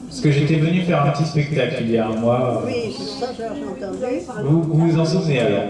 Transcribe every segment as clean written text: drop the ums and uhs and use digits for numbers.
Parce que j'étais venu faire un petit spectacle il y a un mois. Oui, ça j'ai entendu. Vous vous en souvenez alors?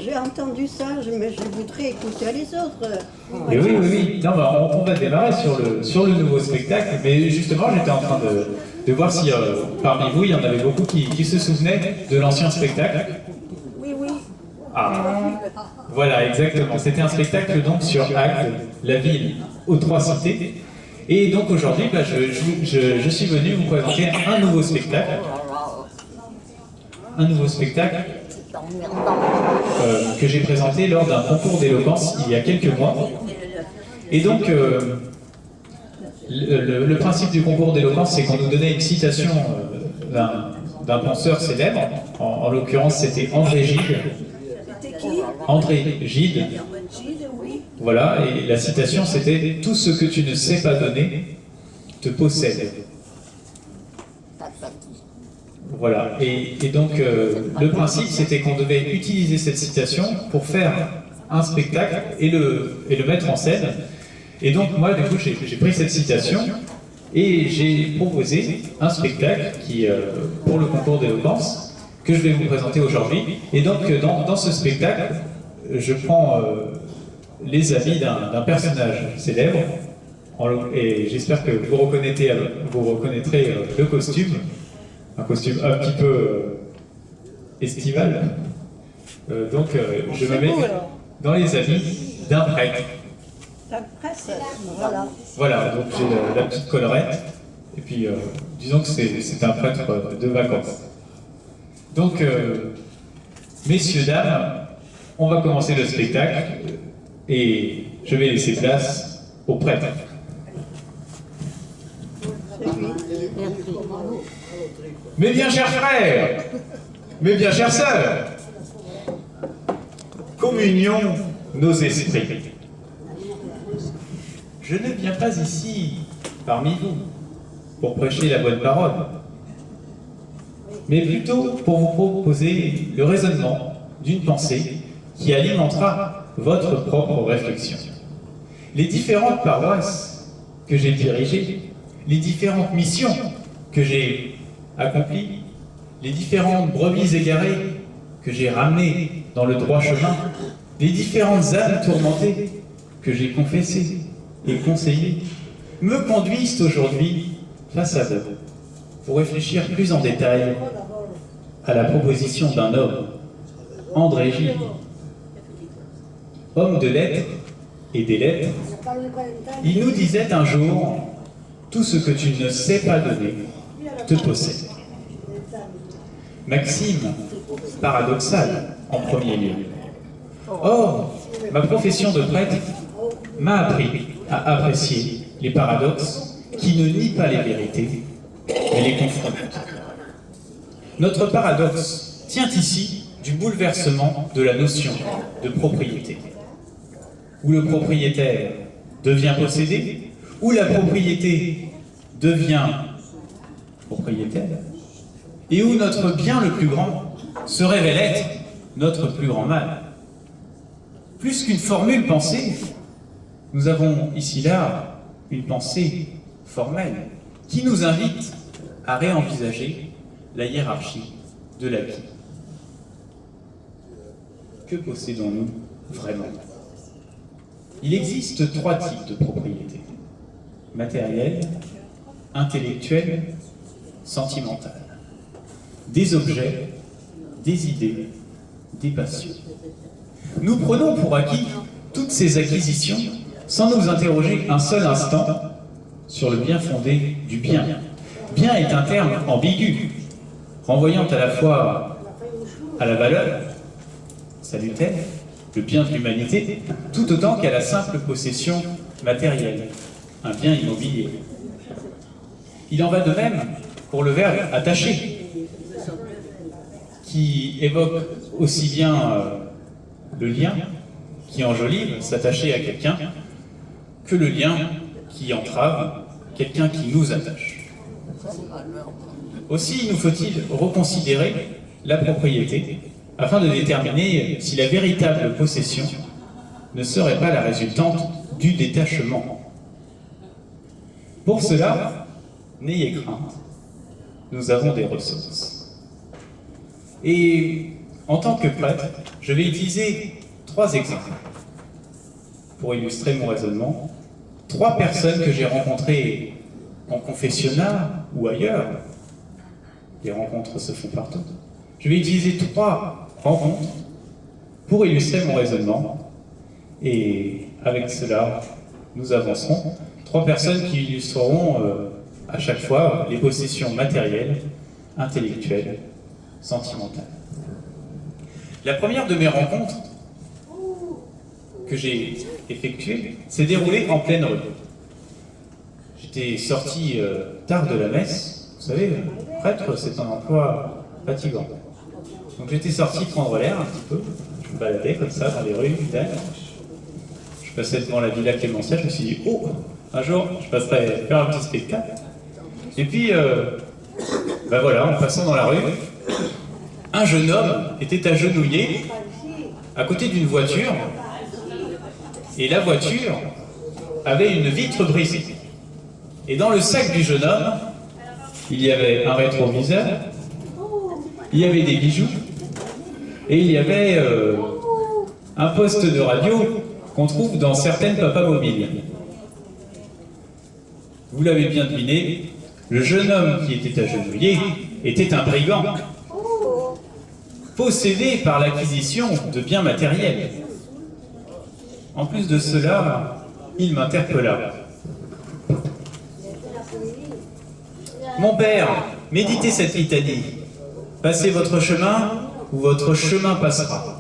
J'ai entendu ça, mais je voudrais écouter les autres. Et oui, oui, oui. Non, bah, on va démarrer sur le nouveau spectacle, mais justement j'étais en train de voir si parmi vous il y en avait beaucoup qui se souvenaient de l'ancien spectacle. Oui, oui. Ah, voilà, exactement. C'était un spectacle donc sur Agde, la ville aux trois cités. Et donc aujourd'hui, bah, je suis venu vous présenter un nouveau spectacle. Un nouveau spectacle que j'ai présenté lors d'un concours d'éloquence il y a quelques mois. Et donc, le principe du concours d'éloquence, c'est qu'on nous donnait une citation d'un penseur célèbre. En l'occurrence, c'était André Gide. André Gide. Voilà, et la citation, c'était « Tout ce que tu ne sais pas donner te possède ». Voilà, et donc le principe c'était qu'on devait utiliser cette citation pour faire un spectacle et le mettre en scène. Et donc moi du coup j'ai pris cette citation et j'ai proposé un spectacle qui, pour le concours d'éloquence que je vais vous présenter aujourd'hui. Et donc dans ce spectacle, je prends les habits d'un personnage célèbre et j'espère que vous reconnaîtrez le costume. Un costume un petit peu estival. Donc je me mets dans les habits d'un prêtre. La presse, voilà. Voilà, donc j'ai la petite collerette. Et puis disons que c'est un prêtre de vacances. Donc, messieurs, dames, on va commencer le spectacle et je vais laisser place au prêtre. Mes bien chers frères, mes bien chères sœurs, communions nos esprits. Je ne viens pas ici, parmi vous, pour prêcher la bonne parole, mais plutôt pour vous proposer le raisonnement d'une pensée qui alimentera votre propre réflexion. Les différentes paroisses que j'ai dirigées, les différentes missions que j'ai accomplies, les différentes brebis égarées que j'ai ramenées dans le droit chemin, les différentes âmes tourmentées que j'ai confessées et conseillées, me conduisent aujourd'hui face à vous pour réfléchir plus en détail à la proposition d'un homme, André Gide, homme de lettres et des lettres. Il nous disait un jour: tout ce que tu ne sais pas donner te possède. Maxime paradoxale en premier lieu. Or, ma profession de prêtre m'a appris à apprécier les paradoxes qui ne nient pas les vérités, mais les confrontent. Notre paradoxe tient ici du bouleversement de la notion de propriété, où le propriétaire devient possédé, où la propriété devient propriétaire, et où notre bien le plus grand se révèle être notre plus grand mal. Plus qu'une formule pensée, nous avons ici-là une pensée formelle qui nous invite à réenvisager la hiérarchie de la vie. Que possédons-nous vraiment? Il existe trois types de propriété: matérielle, intellectuelle, sentimentale. Des objets, des idées, des passions. Nous prenons pour acquis toutes ces acquisitions sans nous interroger un seul instant sur le bien fondé du bien. Bien est un terme ambigu, renvoyant à la fois à la valeur salutaire, le bien de l'humanité, tout autant qu'à la simple possession matérielle, un bien immobilier. Il en va de même pour le verbe attacher, qui évoque aussi bien le lien qui enjolive, s'attacher à quelqu'un, que le lien qui entrave, quelqu'un qui nous attache. Aussi nous faut-il reconsidérer la propriété afin de déterminer si la véritable possession ne serait pas la résultante du détachement. Pour cela, n'ayez crainte, nous avons des ressources. Et en tant que prêtre, je vais utiliser 3 exemples pour illustrer mon raisonnement. 3 personnes que j'ai rencontrées en confessionnat ou ailleurs. Les rencontres se font partout. Je vais utiliser 3 rencontres pour illustrer mon raisonnement. Et avec cela, nous avancerons. 3 personnes qui illustreront à chaque fois les possessions matérielles, intellectuelles, sentimentales. La première de mes rencontres que j'ai effectuée s'est déroulée en pleine rue. J'étais sorti tard de la messe. Vous savez, prêtre, c'est un emploi fatigant. Donc j'étais sorti prendre l'air un petit peu. Je me baladais comme ça dans les rues d'Anne. Je passais devant la Villa Clémentia, je me suis dit, oh, un jour, je passerai faire un petit spectacle. Et puis, ben voilà, en passant dans la rue, un jeune homme était agenouillé à côté d'une voiture, et la voiture avait une vitre brisée. Et dans le sac du jeune homme, il y avait un rétroviseur, il y avait des bijoux, et il y avait un poste de radio qu'on trouve dans certaines papas mobiles. Vous l'avez bien deviné, le jeune homme qui était agenouillé était un brigand, possédé par l'acquisition de biens matériels. En plus de cela, il m'interpella. Mon père, méditez cette litanie. Passez votre chemin, ou votre chemin passera.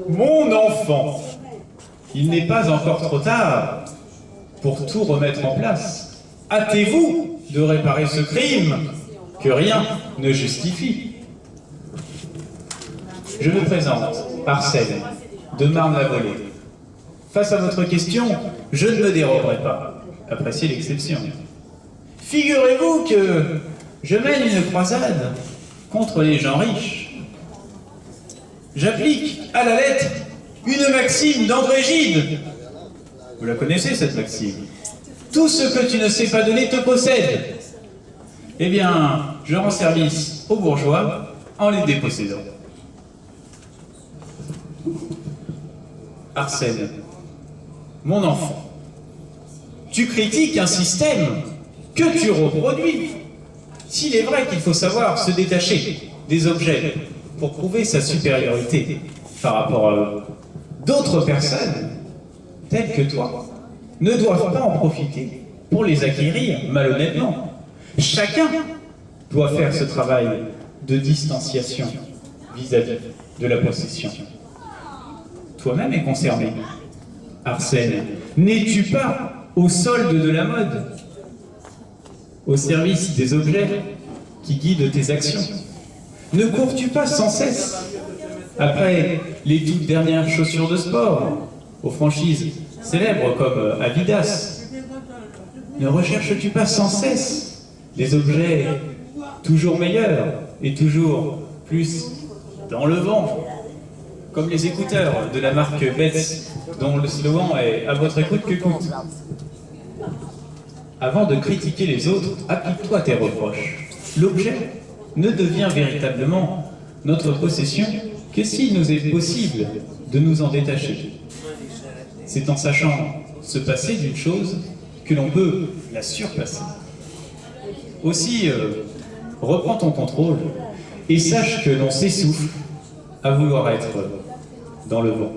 Mon enfant, il n'est pas encore trop tard pour tout remettre en place. Hâtez-vous de réparer ce crime que rien ne justifie. Je me présente, Arsène, de Marne-la-Vallée. Face à votre question, je ne me déroberai pas. Appréciez l'exception. Figurez-vous que je mène une croisade contre les gens riches. J'applique à la lettre une maxime d'André Gide. Vous la connaissez, cette maxime? Tout ce que tu ne sais pas donner te possède. Eh bien, je rends service aux bourgeois en les dépossédant. Arsène, mon enfant, tu critiques un système que tu reproduis. S'il est vrai qu'il faut savoir se détacher des objets pour prouver sa supériorité par rapport à d'autres personnes telles que toi, ne doivent pas en profiter pour les acquérir malhonnêtement. Chacun doit faire ce travail de distanciation vis-à-vis de la possession. Toi-même es concerné. Arsène, n'es-tu pas au solde de la mode, au service des objets qui guident tes actions? Ne cours-tu pas sans cesse après les toutes dernières chaussures de sport, aux franchises célèbres comme Adidas? Ne recherches-tu pas sans cesse les objets toujours meilleurs et toujours plus dans le vent, comme les écouteurs de la marque Betz, dont le slogan est « À votre écoute que coûte ». Avant de critiquer les autres, applique-toi tes reproches. L'objet ne devient véritablement notre possession que s'il nous est possible de nous en détacher. C'est en sachant se passer d'une chose que l'on peut la surpasser. Aussi, reprends ton contrôle et sache que l'on s'essouffle à vouloir être dans le vent.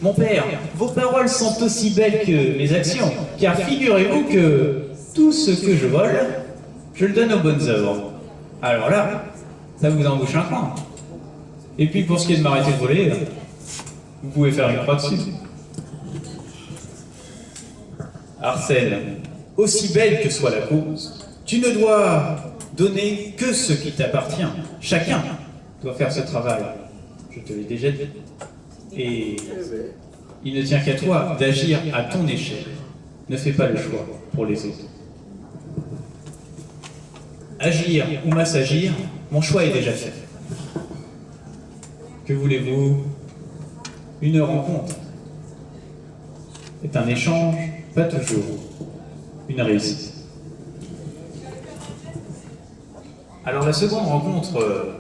Mon père, vos paroles sont aussi belles que mes actions, car figurez-vous que tout ce que je vole, je le donne aux bonnes œuvres. Alors là, ça vous embouche un coin. Et puis pour ce qui est de m'arrêter de voler, vous pouvez faire une croix dessus. Arsène, aussi belle que soit la cause, tu ne dois donner que ce qui t'appartient. Chacun doit faire ce travail. Je te l'ai déjà dit. Et il ne tient qu'à toi d'agir à ton échelle. Ne fais pas le choix pour les autres. Agir ou m'assagir, mon choix est déjà fait. Que voulez-vous? Une rencontre. est un échange, pas toujours une réussite. Alors la seconde rencontre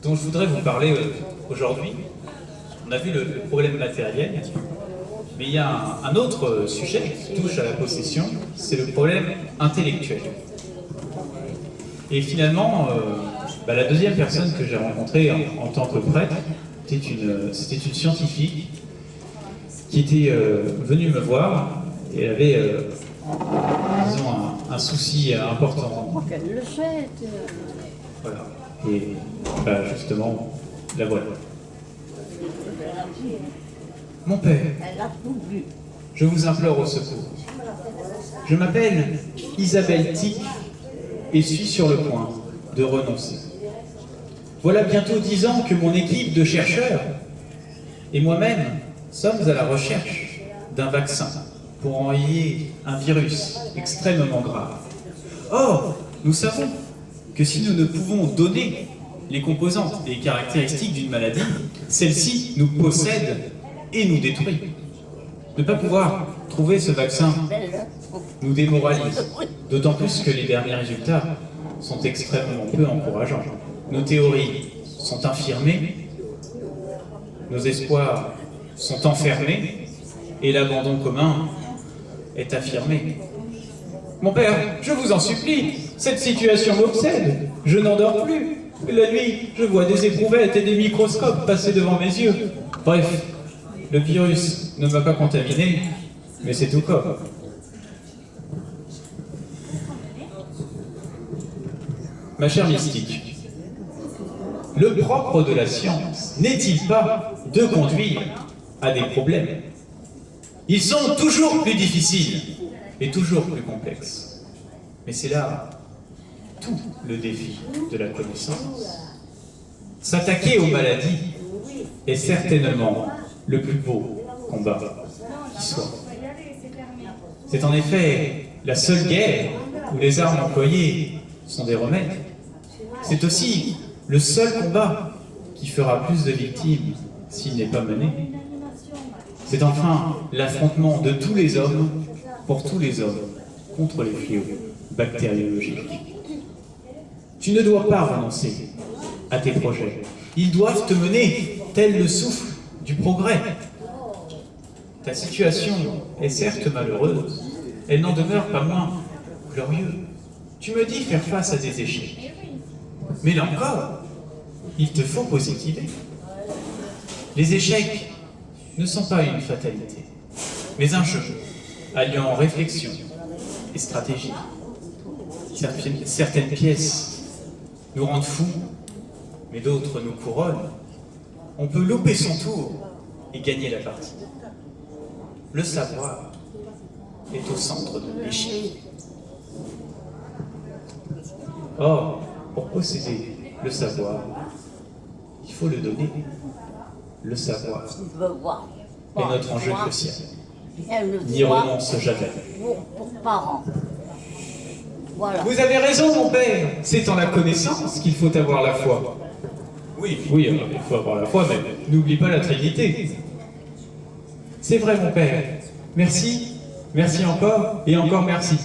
dont je voudrais vous parler aujourd'hui, on a vu le problème matériel, mais il y a un autre sujet qui touche à la possession, c'est le problème intellectuel. Et finalement, la deuxième personne que j'ai rencontrée en tant que prêtre, c'était une scientifique qui était venue me voir et elle avait, disons, un souci important. Qu'elle le jette. Voilà. Et justement, la voilà. Mon père, Elle a tout bu. je vous implore au secours. Je m'appelle Isabelle Tic et suis sur le point de renoncer. Voilà bientôt 10 ans que mon équipe de chercheurs et moi-même sommes à la recherche d'un vaccin pour enrayer un virus extrêmement grave. Or, nous savons que si nous ne pouvons donner les composantes et les caractéristiques d'une maladie, celle-ci nous possède et nous détruit. Ne pas pouvoir trouver ce vaccin nous démoralise, d'autant plus que les derniers résultats sont extrêmement peu encourageants. Nos théories sont infirmées, nos espoirs sont enfermés, et l'abandon commun est affirmé. Mon père, je vous en supplie, cette situation m'obsède, je n'en dors plus. La nuit, je vois des éprouvettes et des microscopes passer devant mes yeux. Bref, le virus ne m'a pas contaminé, mais c'est tout comme. Ma chère mystique, le propre de la science n'est-il pas de conduire à des problèmes? Ils sont toujours plus difficiles et toujours plus complexes. Mais c'est là tout le défi de la connaissance. S'attaquer aux maladies est certainement le plus beau combat qui soit. C'est en effet la seule guerre où les armes employées sont des remèdes. C'est aussi le seul combat qui fera plus de victimes s'il n'est pas mené. C'est enfin l'affrontement de tous les hommes pour tous les hommes contre les fléaux bactériologiques. Tu ne dois pas renoncer à tes projets. Ils doivent te mener tel le souffle du progrès. Ta situation est certes malheureuse, elle n'en demeure pas moins glorieuse. Tu me dis faire face à des échecs. Mais là encore, il te faut positiver. Les échecs ne sont pas une fatalité, mais un jeu alliant réflexion et stratégie. Certaines pièces nous rendent fous, mais d'autres nous couronnent. On peut louper son tour et gagner la partie. Le savoir est au centre de l'échec. Or, pour posséder le savoir, il faut le donner. Le savoir est notre enjeu crucial. N'y renonce jamais. Pour parents. Voilà. Vous avez raison, mon père. C'est en la connaissance qu'il faut avoir la foi. Oui, il faut avoir la foi, mais n'oublie pas la Trinité. C'est vrai, mon père. Merci, merci encore, et encore merci.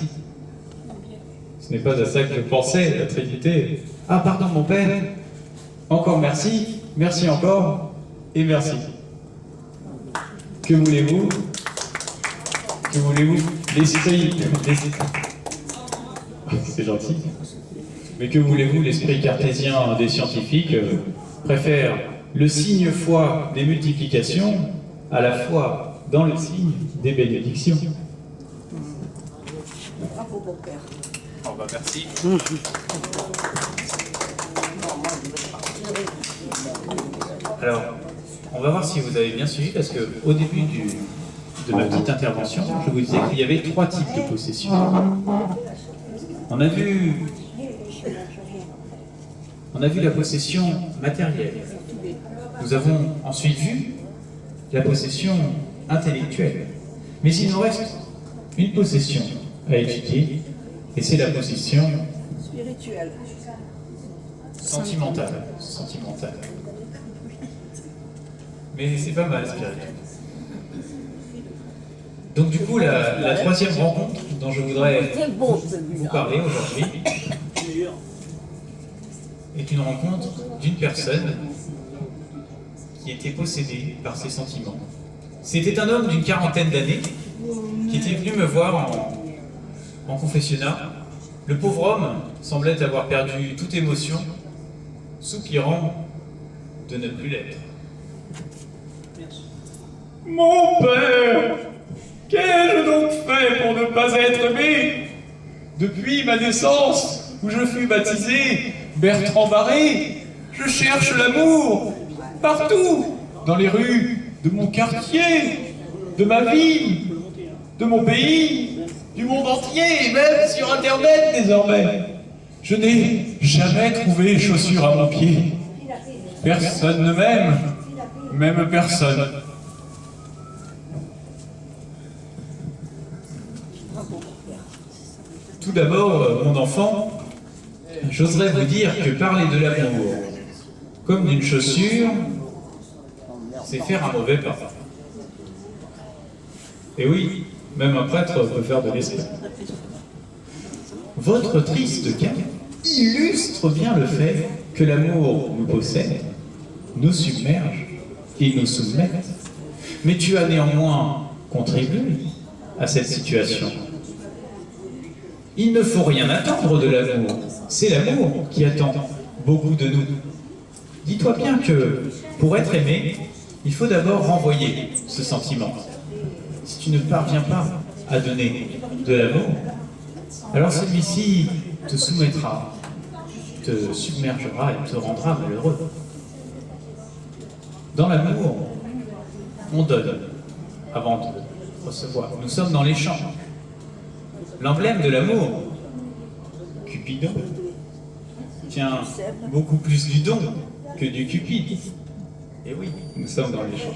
Ce n'est pas à ça que je pensais, la Trinité. Ah, pardon, mon père. Encore merci, merci encore, et merci. Que voulez-vous? Que voulez-vous? L'esprit... C'est gentil. Mais que voulez-vous? L'esprit cartésien des scientifiques préfère le signe foi des multiplications à la foi dans le signe des bénédictions. Bravo, mon père. Oh, merci. Alors, on va voir si vous avez bien suivi, parce qu'au début de ma petite intervention, je vous disais qu'il y avait 3 types de possession. On a vu la possession matérielle. Nous avons ensuite vu la possession intellectuelle. Mais il nous reste une possession à étudier, et c'est la possession Spirituel. sentimentale. Mais c'est pas mal, spirituel. Donc du coup, la troisième rencontre dont je voudrais C'est beau vous celui-là. parler aujourd'hui est une rencontre d'une personne qui était possédée par ses sentiments. C'était un homme d'une quarantaine d'années qui était venu me voir en confessionnat. Le pauvre homme semblait avoir perdu toute émotion, soupirant de ne plus l'être. Mon père, qu'ai-je donc fait pour ne pas être aimé? Depuis ma naissance, où je fus baptisé Bertrand Barré, je cherche l'amour partout, dans les rues de mon quartier, de ma ville, de mon pays, du monde entier, et même sur Internet désormais. Je n'ai jamais trouvé chaussure à mon pied. Personne ne m'aime, même personne. Tout d'abord, mon enfant, j'oserais vous dire que parler de l'amour comme d'une chaussure, c'est faire un mauvais pas. Et oui, même un prêtre peut faire de l'esprit. Votre triste cas illustre bien le fait que l'amour nous possède, nous submerge et nous soumette. Mais tu as néanmoins contribué à cette situation. Il ne faut rien attendre de l'amour. C'est l'amour qui attend beaucoup de nous. Dis-toi bien que pour être aimé, il faut d'abord renvoyer ce sentiment. Si tu ne parviens pas à donner de l'amour, alors celui-ci te soumettra, te submergera et te rendra malheureux. Dans l'amour, on donne avant de recevoir. Nous sommes dans les champs. L'emblème de l'amour, Cupidon, tient beaucoup plus du don que du cupide. Et oui, nous sommes dans les champs.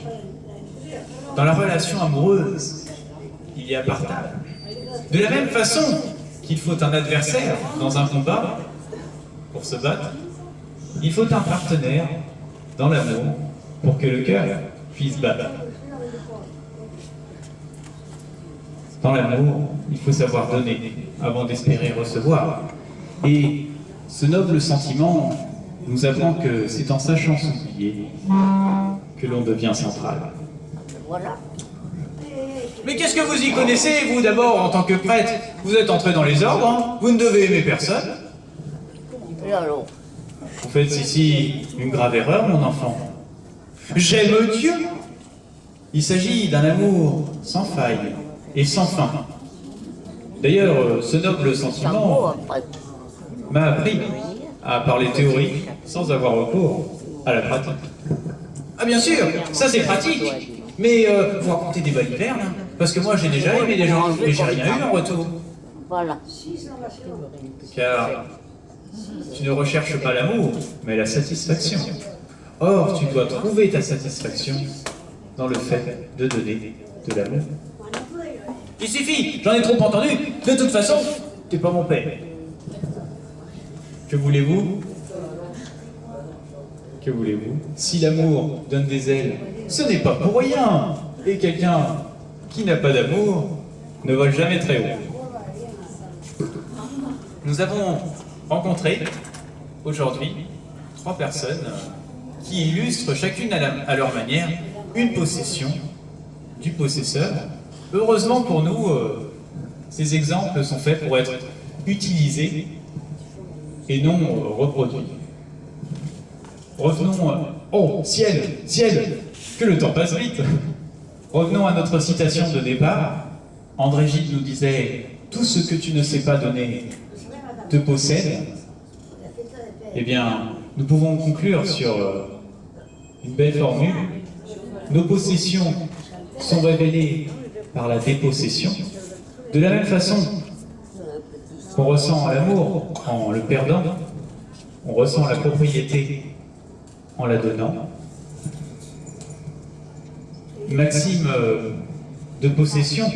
Dans la relation amoureuse, il y a partage. De la même façon qu'il faut un adversaire dans un combat pour se battre, il faut un partenaire dans l'amour pour que le cœur puisse battre. Dans l'amour, il faut savoir donner avant d'espérer recevoir. Et ce noble sentiment nous apprend que c'est en sachant s'oublier que l'on devient central. Voilà. Mais qu'est-ce que vous y connaissez, vous, d'abord, en tant que prêtre? Vous êtes entré dans les ordres, hein? Vous ne devez aimer personne. Et alors? Vous faites ici une grave erreur, mon enfant. J'aime Dieu. Il s'agit d'un amour sans faille et sans fin. D'ailleurs, ce noble sentiment m'a appris à parler théorie sans avoir recours à la pratique. Ah bien sûr, ça c'est pratique, mais vous racontez des balivernes, hein, parce que moi j'ai déjà aimé des gens et j'ai rien eu en retour. Voilà. Car tu ne recherches pas l'amour, mais la satisfaction. Or, tu dois trouver ta satisfaction dans le fait de donner de l'amour. Il suffit, j'en ai trop entendu, de toute façon, t'es pas mon père. Que voulez-vous? Que voulez-vous? Si l'amour donne des ailes, ce n'est pas pour rien. Et quelqu'un qui n'a pas d'amour ne vole jamais très haut. Nous avons rencontré aujourd'hui 3 personnes qui illustrent chacune à leur manière une possession du possesseur. Heureusement pour nous, ces exemples sont faits pour être utilisés et non reproduits. Revenons... oh, ciel, ciel, que le temps passe vite. Revenons à notre citation de départ. André Gide nous disait « Tout ce que tu ne sais pas donner te possède ». Eh bien, nous pouvons conclure sur une belle formule. Nos possessions sont révélées par la dépossession. De la même façon qu'on ressent l'amour en le perdant, on ressent la propriété en la donnant. Maxime de possession,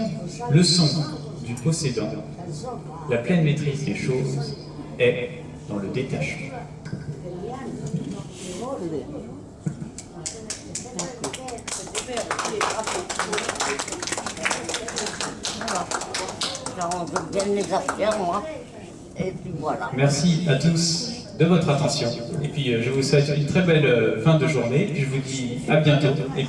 leçon du possédant. La pleine maîtrise des choses est dans le détachement. j'arrange bien les affaires, moi. Et puis voilà. Merci à tous de votre attention. Et puis je vous souhaite une très belle fin de journée. Puis je vous dis à bientôt. Et puis,